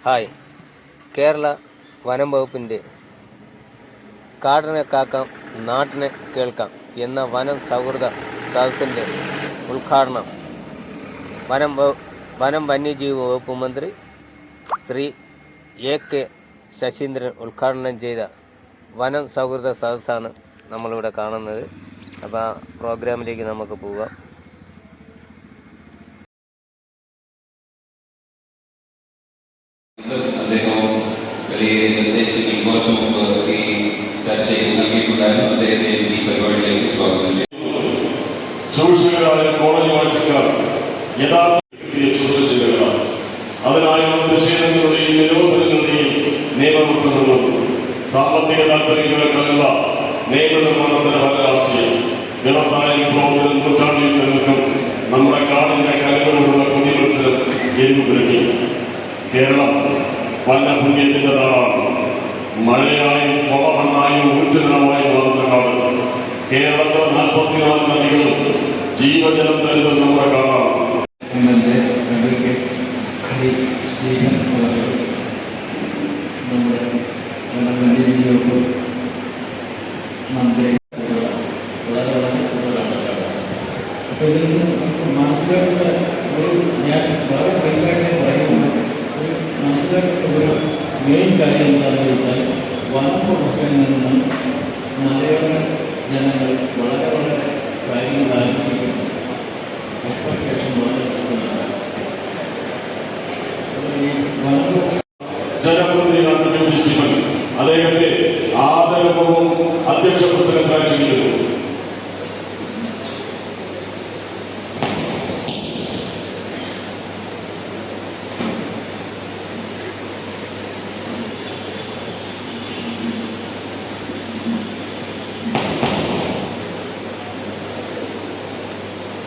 Hi. Kerala വനം വകുപ്പിൻ്റെ കാടിനെ കാക്കാം നാട്ടിനെ കേൾക്കാം എന്ന വനം സൗഹൃദ സദസ്സിൻ്റെ ഉദ്ഘാടനം വനം വന്യജീവി വകുപ്പ് മന്ത്രി ശ്രീ AK ശശീന്ദ്രൻ ഉദ്ഘാടനം ചെയ്ത വനം സൗഹൃദ സദസ്സാണ് നമ്മളിവിടെ കാണുന്നത്. അപ്പോൾ ആ പ്രോഗ്രാമിലേക്ക് നമുക്ക് പോകാം. അദ്ദേഹം വലിയ നിർദ്ദേശങ്ങൾ കുറച്ച് മുമ്പ് ഈ ചർച്ചയിൽ നൽകിയിട്ടുണ്ടായിരുന്നു. അദ്ദേഹത്തെ ഈ പരിപാടിയിലേക്ക് സ്വാഗതം ചെയ്തു. ചൂഷകരായ കോളനി വാഴ്ചക്കാർ യഥാർത്ഥ ചൂഷകരാണ്. അതിനായുള്ള പ്രതിഷേധങ്ങളുടെയും നിരോധനങ്ങളുടെയും നിയമവ്യവസ്ഥകളും സാമ്പത്തിക താല്പര്യങ്ങൾക്കല്ല നിയമനിർമ്മാണത്തിന് പല രാഷ്ട്രീയം വ്യവസായ വിഭവത്തിനും നൂറ്റാണ്ടിൽക്കും നമ്മുടെ കാടിന്റെ കലകളോടുള്ള പുതിയ മത്സരം എരിവുപുരട്ടി. കേരളം വനഭൂമ്യത്തിന്റെ നാടാണ്. മഴയായും പൊളമണ്ണായും ഊറ്റുനിറമായും വളർന്ന കാട്. കേരളത്തിലെ 44 നദികളും ജീവജലം തരുന്നത് നമ്മുടെ കാടാണ്. മന്ത്രി വളരെ വളരെ കൂടുതലാണ്. അപ്പോൾ ഇതിൽ മനസ്സിലാക്കേണ്ട ഞാൻ വളരെ ബ്രീഫായിട്ട് പറയുന്നു. മനസ്സിലാക്കേണ്ട ഒരു മെയിൻ കാര്യം എന്താണെന്ന് വെച്ചാൽ വനം വകുപ്പിൽ നിന്ന് മലയോര ജനങ്ങൾ വളരെ വളരെ കാര്യങ്ങൾ ആഗ്രഹിക്കുന്നു. എക്സ്പെക്ടേഷൻ വളരെ കൂടുതലാണ്. ജനപ്രതിനിധി അദ്ദേഹത്തെ ആദരവും അധ്യക്ഷ പ്രസംഗത്തായി ക്ഷണിക്കുന്നു.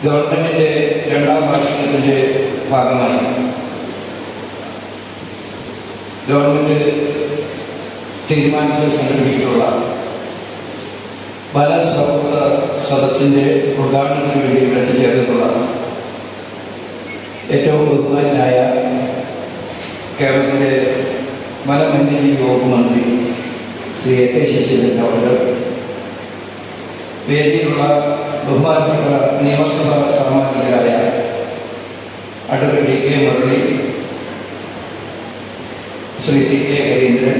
ഗവൺമെന്റിന്റെ 2ാം വാർഷികത്തിന്റെ ഭാഗമായി ഗവൺമെന്റ് തീരുമാനിച്ച് സംഘടിപ്പിച്ചിട്ടുള്ള വന സൗഹൃദ സദസ്സിന്റെ ഉദ്ഘാടനത്തിന് വേണ്ടി ഇവിടെ ചേർന്നിട്ടുള്ള ഏറ്റവും ബഹുമാനായ കേരളത്തിലെ വനവന്യജീവി വകുപ്പ് മന്ത്രി ശ്രീ AK ശശീന്ദ്രൻ അവർ, വേദിയിലുള്ള ബഹുമാനപ്പെട്ട നിയമസഭാ സാമാജികരായ advocate DK Murali, Shri CK Hareendran,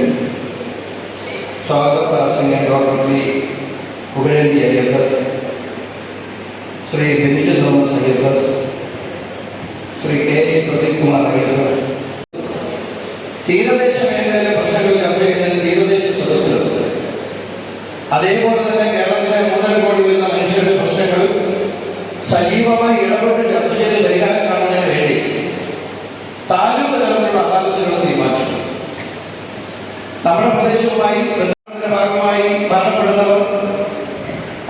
സ്വാഗത പ്രാസംഗികൻ doctor P Pugazhenthi IFS, Shri Bennitan Thomas IFS, Shri KA Pradeep Kumar IFS. തീരദേശ മേഖലയിലെ പ്രശ്നങ്ങൾ ചർച്ച ചെയ്യുന്നതിൽ തീരദേശ സദസ്സുകളുണ്ട്. അതേപോലെ തന്നെ കേരളത്തിലെ 3.5 കോടി വരുന്ന മനുഷ്യരുടെ പ്രശ്നങ്ങൾ സജീവമായി ഇടപെട്ട് ചർച്ച ചെയ്ത് പരിഹാരം കാണുന്നതിന് വേണ്ടി താലൂക്ക് തലത്തിലുള്ള അദാലത്തുകൾ തീരുമാനിച്ചു. നമ്മുടെ പ്രദേശവുമായി ബന്ധപ്പെട്ട ഭാഗമായി മരണപ്പെടുന്നവർ,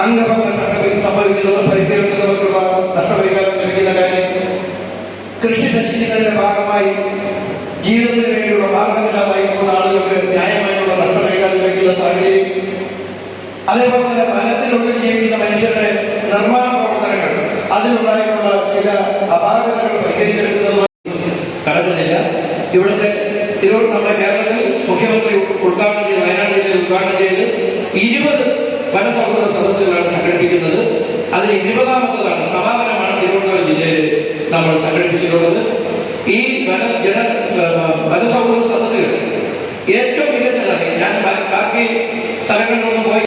അംഗഭംഗം സംഭവിക്കുന്നവർ, പരിക്കേൽക്കുന്നവർക്കുള്ള നഷ്ടപരിഹാരം ലഭിക്കുന്ന കാര്യം, കൃഷി നശിക്കുന്നതിന്റെ ഭാഗമായി ജീവിതത്തിന് വേണ്ടിയുള്ള മാർഗമില്ലാതായി പോകുന്ന ആളുകൾക്ക് ന്യായമായിട്ടുള്ള നഷ്ടപരിഹാരം ലഭിക്കുന്ന സാഹചര്യം, അതേപോലെ തന്നെ വനത്തിനുള്ളിൽ ജീവിക്കുന്ന മനുഷ്യരുടെ നിർമ്മാണ പ്രവർത്തനങ്ങൾ, അതിലുണ്ടായിട്ടുള്ള ചില അപാകതകൾ പരിഹരിച്ചെടുക്കുന്നതുമായി കടക്കുന്നില്ല. ഇവിടുത്തെ നമ്മുടെ കേരളത്തിൽ മുഖ്യമന്ത്രി ഉദ്ഘാടനം ചെയ്ത്, വയനാട് ജില്ലയിൽ ഉദ്ഘാടനം ചെയ്ത് 20 വനസൗഹൃദ സദസ്സുകളാണ് സംഘടിപ്പിക്കുന്നത്. അതിൽ 20ാമത്തേതാണ് സമാപനമാണ് തിരുവനന്തപുരം ജില്ലയിൽ നമ്മൾ സംഘടിപ്പിച്ചിട്ടുള്ളത്. ഈ വനസൗഹൃദ സദസ്സുകൾ ഏറ്റവും മികച്ചതാണ്. ഞാൻ ബാക്കി സ്ഥലങ്ങളിലൊന്നും പോയി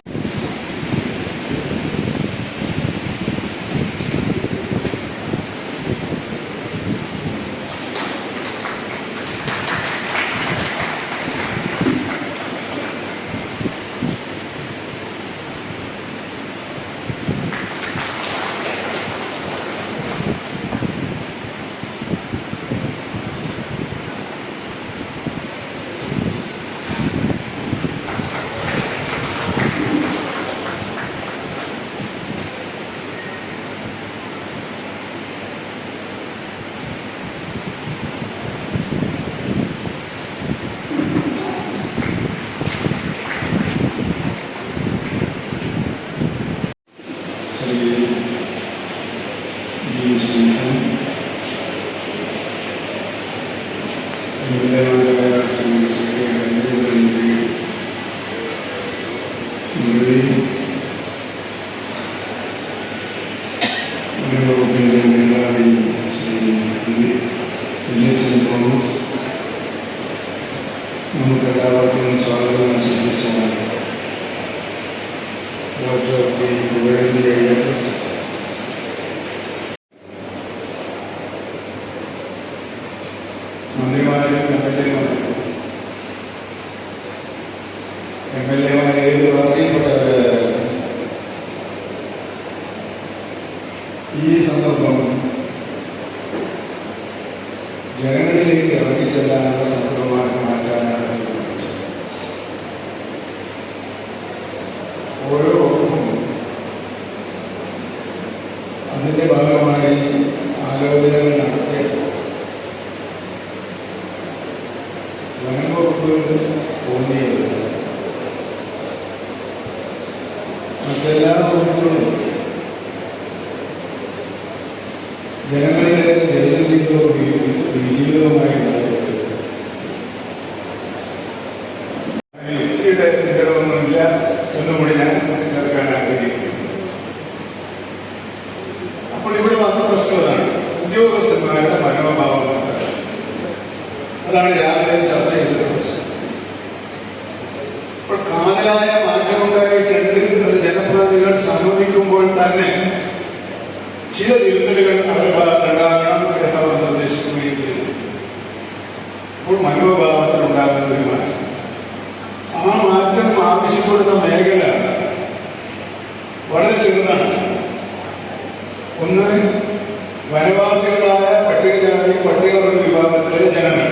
നമുക്ക് എല്ലാവർക്കും സ്വാഗതം ആശംസിച്ചുകൊണ്ട് ഡോക്ടർ പി ഗുരുവേന്ദ്ര AFS, മന്ത്രിമാരും MLA-മാർ ഏത് അറിയപ്പെട്ടവരായാലും ഈ സന്ദർഭം ജനങ്ങളിലേക്ക് ഇറങ്ങിച്ചെല്ലാനുള്ള സന്ദർഭമായി മാറ്റാനാണ് തീരുമാനിച്ചത്. ഓരോ വകുപ്പും അതിൻ്റെ ഭാഗമായി ആലോചനകൾ നടത്തിയപ്പോൾ വനം വകുപ്പ് തോന്നിയത് മറ്റെല്ലാ വകുപ്പുകളും ജനങ്ങളുടെ ജീവിതവുമായി ബന്ധപ്പെട്ട് യുക്തിയുടെ ഇടമൊന്നുമില്ല എന്നുകൂടി ഞാൻ ചേർക്കാൻ ആഗ്രഹിക്കുന്നു. അപ്പോൾ ഇവിടെ വന്ന പ്രശ്നം അതാണ്, ഉദ്യോഗസ്ഥന്മാരുടെ മനോഭാവം എന്താണ്. അതാണ് രാവിലെ ചർച്ച ചെയ്ത പ്രശ്നം. അപ്പോൾ കാതലായ മാറ്റമുണ്ടായിട്ടുണ്ട്. അത് ജനപ്രതിനിധികൾ സമ്മതിക്കുമ്പോൾ തന്നെ ചില തിരുത്തലുകൾ അവരുടെ ഭാഗത്തുണ്ടാകണം എന്നവർ നിർദ്ദേശിക്കുകയും ചെയ്തു. അപ്പോൾ മനോഭാവത്തിലുണ്ടാകുന്ന ഒരു മാറ്റം, ആ മാറ്റം ആവശ്യപ്പെടുന്ന മേഖല വളരെ ചെറുതാണ്. ഒന്ന്, വനവാസികളായ പട്ടികജാതി പട്ടികവർഗ വിഭാഗത്തിലെ ജനങ്ങൾ,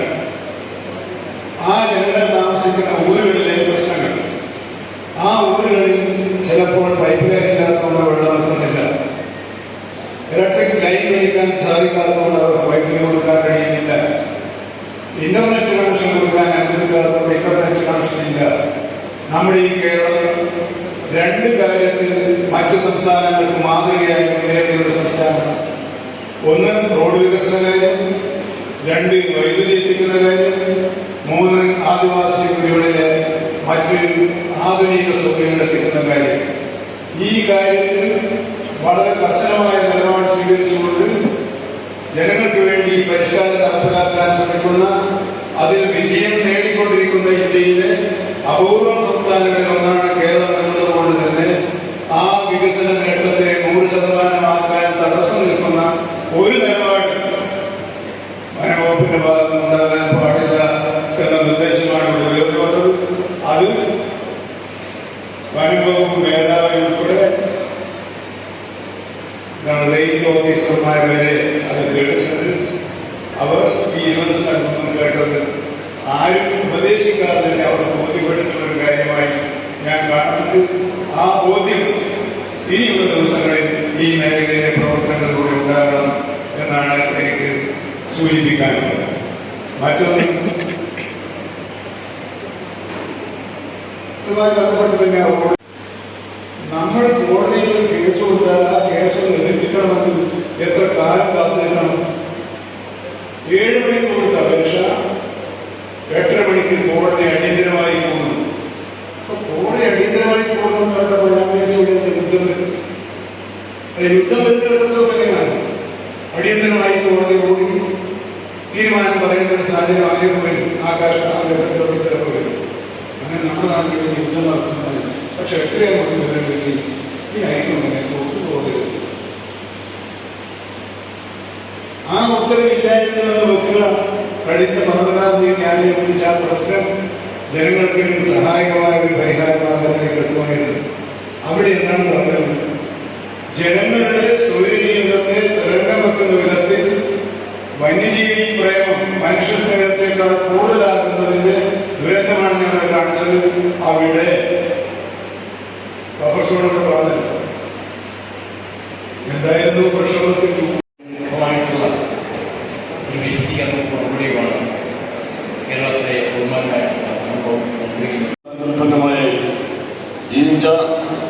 ആ ജനങ്ങൾ താമസിക്കുന്ന ഊരുകളിലെ പ്രശ്നങ്ങൾ, ആ ഊരുകളിൽ ചിലപ്പോൾ പൈപ്പ് ലൈൻ ഇല്ലാത്തതുകൊണ്ട് വെള്ളം എത്തുന്നില്ല, ഇലക്ട്രിക് ലൈൻ വലിക്കാൻ സാധിക്കാത്തതുകൊണ്ട് അവർ വൈദ്യുതി കൊടുക്കാൻ കഴിയുന്നില്ല, ഇന്റർനെറ്റ് കണക്ഷൻ കൊടുക്കാൻ അനുവദിക്കാത്തതുകൊണ്ട് ഇന്റർനെറ്റ് കണക്ഷൻ ഇല്ല. നമ്മുടെ ഈ കേരളം രണ്ട് കാര്യത്തിൽ മറ്റു സംസ്ഥാനങ്ങൾക്ക് മാതൃകയായി മുന്നേറിയ ഒരു സംസ്ഥാനമാണ്. ഒന്ന്, റോഡ് വികസന കാര്യം; രണ്ട്, വൈദ്യുതി എത്തിക്കുന്ന കാര്യം; മൂന്ന്, ആദിവാസി ഊരുകളിലെ മറ്റ് ആധുനിക സൗകര്യങ്ങൾ എത്തിക്കുന്ന കാര്യം. ഈ കാര്യത്തിൽ വളരെ കർശനമായ നിലപാട് സ്വീകരിച്ചുകൊണ്ട് ജനങ്ങൾക്ക് വേണ്ടി പരിഷ്കാരം നടപ്പിലാക്കാൻ ശ്രമിക്കുന്ന, അതിൽ വിജയം നേടിക്കൊണ്ടിരിക്കുന്ന ഇന്ത്യയിലെ അപൂർവം സംസ്ഥാനങ്ങളിൽ ഒന്നാണ് കേരളം എന്നുള്ളതുകൊണ്ട് തന്നെ ആ വികസന നേട്ടത്തെ 100% തടസ്സം നിൽക്കുന്ന ഒരു നിലപാട് വനവകുപ്പിന്റെ ഭാഗത്ത് ഉണ്ടാകാൻ പാടില്ല എന്ന നിർദ്ദേശമാണ് ഇവിടെ ഉയർന്നു വന്നത്. അത് വനംവകുപ്പ് മേധാവി ഉൾപ്പെടെ റേഞ്ച് ഓഫീസർമാർ വരെ അത് കേട്ടിട്ടുണ്ട്. അവർ ഈ 20 സ്ഥലത്തൊന്നും കേട്ടത് ആരും ഉപദേശിക്കാതെ തന്നെ അവർക്ക് ബോധ്യപ്പെട്ടിട്ടുള്ളൊരു കാര്യമായി ഞാൻ കാണുന്നുണ്ട്. ആ ബോധ്യം ഇനിയുള്ള ദിവസങ്ങളിൽ ഈ മേഖലയിലെ പ്രവർത്തനങ്ങളിലൂടെ ഉണ്ടാകണം എന്നാണ് എനിക്ക് സൂചിപ്പിക്കാനുള്ളത്. മറ്റൊന്ന്, ഇതുമായി ബന്ധപ്പെട്ട് തന്നെ നമ്മൾ കോടതിയിൽ ഒരു കേസ് കൊടുത്താൽ ആ കേസ് ലഭിക്കണമെങ്കിൽ എത്ര കാലം കാത്തിരിക്കണം? 7 മണിക്ക് കൊടുത്ത അപേക്ഷ 8:30 മണിക്ക് കോടതി അടിയന്തരമായി കൂടുന്നു. അപ്പൊ കോടതി അടിയന്തരമായി കൂടുന്നു കേട്ടപ്പോൾ ഞാൻ യുദ്ധം വരുന്ന കാര്യമാണ്. അടിയന്തരമായി കോടതി കൂടി തീരുമാനം പറയേണ്ട ഒരു സാഹചര്യം ആരും വരും. ആ കാലത്ത് ആ ഘട്ടത്തിലൊക്കെ ചിലപ്പോൾ വരും. അങ്ങനെ നമ്മുടെ നാട്ടിൽ യുദ്ധം നടത്തുന്നത്. പക്ഷെ എത്രയും വിവരം കിട്ടി ഈ അയക്കുമെന്നെ ഒത്തുപോകരുത്. ആ ഉത്തരവില്ലായിരുന്നു വെക്കുക. കഴിഞ്ഞ 12-ാം തീയതി ന്യായം വിളിച്ച ആ പ്രശ്നം ജനങ്ങൾക്ക് സഹായകമായ ഒരു പരിഹാരമാർഗത്തിലേക്ക് എത്തുമായിരുന്നു. അവിടെ എന്താണ് പറഞ്ഞത്? ജനങ്ങളുടെ സ്വൈര്യജീവിതത്തെ തരംഗം വെക്കുന്ന വിധത്തിൽ വന്യജീവി പ്രേമം മനുഷ്യ സ്നേഹത്തെക്കാൾ കൂടുതലാക്കുന്നതിന്റെ ദുരന്തമാണ് ഞങ്ങളെ കാണിച്ചത്. അവിടെ പ്രൊഫസറോട് പറഞ്ഞത് എന്തായിരുന്നു പ്രക്ഷോഭത്തിൽ ഒരു വിശദീകരണം മറുപടിയുമാണ് കേരളത്തിലെ ഉൽപ്പന്നമായ ഈഞ്ച,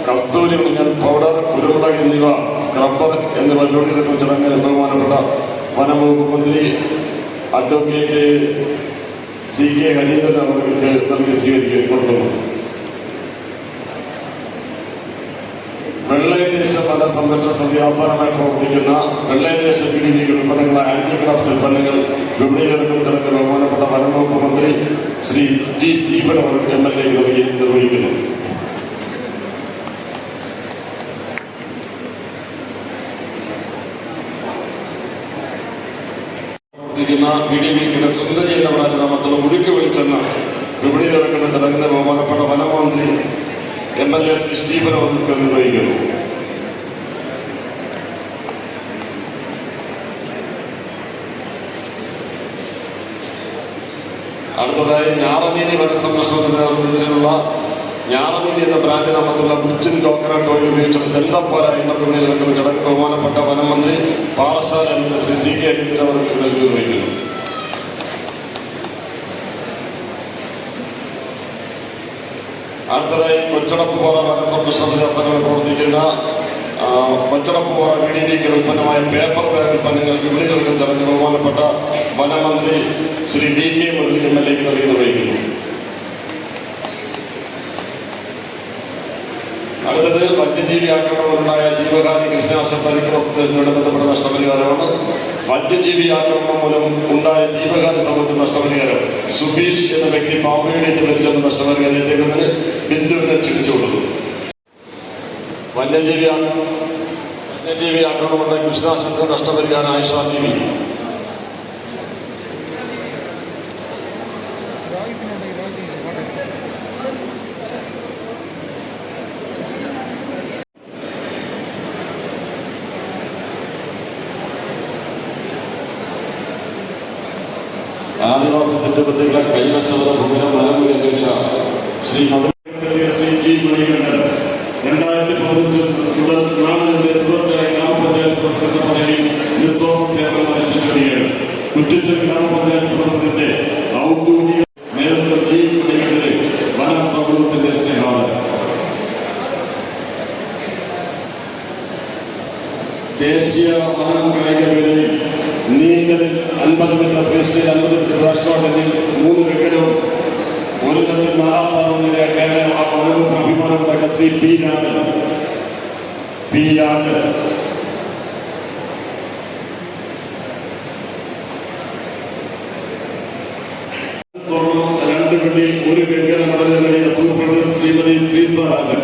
കസ്തൂരി മഞ്ഞൾ പൗഡർ, കുരുമുളക് എന്നിവ, സ്ക്രബ്ബർ എന്നിവ ലോഡിയെടുക്കുന്ന ചടങ്ങിൽ ബഹുമാനപ്പെട്ട വനംവകുപ്പ് മന്ത്രി അഡ്വക്കേറ്റ് CK ഹരീന്ദ്രൻ അവർക്ക് നൽകി കൊടുക്കുന്നു. വെള്ളയദേശ വന സംരക്ഷണ സമിതി ആസ്ഥാനമായി പ്രവർത്തിക്കുന്ന വെള്ളയദേശ PDB ഉൽപ്പന്നങ്ങളായ ഹാൻഡിക്രാഫ്റ്റ് ഉൽപ്പന്നങ്ങൾ വിപണിയിലിറക്കുന്ന ചടങ്ങിൽ ബഹുമാനപ്പെട്ട വനംവകുപ്പ് മന്ത്രി ശ്രീ ജി സ്റ്റീഫൻ അവർ MLA നിർവഹിക്കുന്നു. VDBയുടെ സുന്ദരി എന്ന ബ്രാൻഡ് നാമത്തുള്ള മുഴുക്കി വിളിച്ചെന്ന് വിപണിയിലിറക്കുന്ന ചടങ്ങിന്റെ ബഹുമാനപ്പെട്ട വനമന്ത്രി MLA ശ്രീ സ്റ്റീഫൻ അവർക്ക് നിർവഹിക്കുന്നു. അടുത്തതായി ഞാറനീതി വനസംരക്ഷണത്തിന്റെ നേതൃത്വത്തിലുള്ള ഞാറനീതി എന്ന ബ്രാൻഡ് നാമത്തുള്ള ബ്രിഡ്ജിൻ കോക്കനട്ട് ഓയിൽ ഉപയോഗിച്ചുള്ള ദന്തപ്പാല എണ്ണ വിപണിയിൽ നടക്കുന്ന ചടങ്ങ് ബഹുമാനപ്പെട്ട വനമന്ത്രി പാറശാല MLA ശ്രീ CK അനിൽ അവർക്ക് നിർവഹിക്കുന്നു. അടുത്തതായി കൊച്ചടപ്പുപാറ വനസംരക്ഷണ വിദ്യാസംഘങ്ങൾ പ്രവർത്തിക്കുന്ന കൊച്ചടപ്പുപാറ VDBക്ക് ഉൽപ്പന്നമായ പേപ്പർ ബാഗ് ഉൽപ്പന്നങ്ങൾ വിപണി നൽകുന്ന ചടങ്ങ് ബഹുമാനപ്പെട്ട വനമന്ത്രി ശ്രീ DK മുരളി MLA നിർവഹിക്കുന്നു. അടുത്തത് വന്യജീവി ആക്രമണമുണ്ടായ ജീവഹാനി കൃഷിനാശം പരിഗ്രസ്തയോട് ബന്ധപ്പെട്ട നഷ്ടപരിഹാരമാണ്. വന്യജീവി ആക്രമണം മൂലം ഉണ്ടായ ജീവഹാനി സംബന്ധിച്ച നഷ്ടപരിഹാരം സുബീഷ് എന്ന വ്യക്തി പാമ്പേടിയേറ്റ് മരിച്ചെന്ന നഷ്ടപരിഹാരം ഏറ്റെടുക്കുന്നതിന് ബിന്ദുവിനെ ക്ഷണിച്ചുകൊള്ളുന്നു. വന്യജീവി ആക്രമണമുണ്ടായ കൃഷിനാശത്തിന് നഷ്ടപരിഹാരം ആയിഷ ബീവി. ആദിവാസി സെറ്റുപറ്റികളെ കൈവശമുള്ള ഭൂമിനെ മലമുറി അപേക്ഷ ശ്രീ ശ്രീ G മണികണ്ഠൻ 2015 മുതൽ നാളിലെ തുടർച്ചയായി ഗ്രാമപഞ്ചായത്ത് പ്രസിഡന്റ് പദവിയിൽ നിസ്വാർത്ഥ സേവനം അനുഷ്ഠിച്ചു വരികയാണ്. കുറ്റിച്ചൽ ഗ്രാമപഞ്ചായത്ത് പ്രസിഡന്റ് ഔദ്യോഗിക നേതൃത്വം G മണികണ്ഠന് വനസൗഹൃദത്തിന്റെ സ്നേഹാദരം. ദേശീയ വനം കായിക വേദിയിൽ നീന്തലിൽ 50 മീറ്റർ ഫ്രീ സ്റ്റൈൽ 50 മീറ്റർ രാഷ്ട്രീയ 3 വിക്കറ്റും ഒരു ഇനത്തിൽ 4ാം സ്ഥാനം നേടിയ കേരള അഭിമാനമുണ്ടാക്കിയ ശ്രീ പി രാജൻ. സ്വർണ്ണം 2 വെള്ളി 1 വെങ്കല മെഡൽ നേടിയ സൂപ്രണ്ട് ശ്രീമതി ക്രീസ രാജൻ.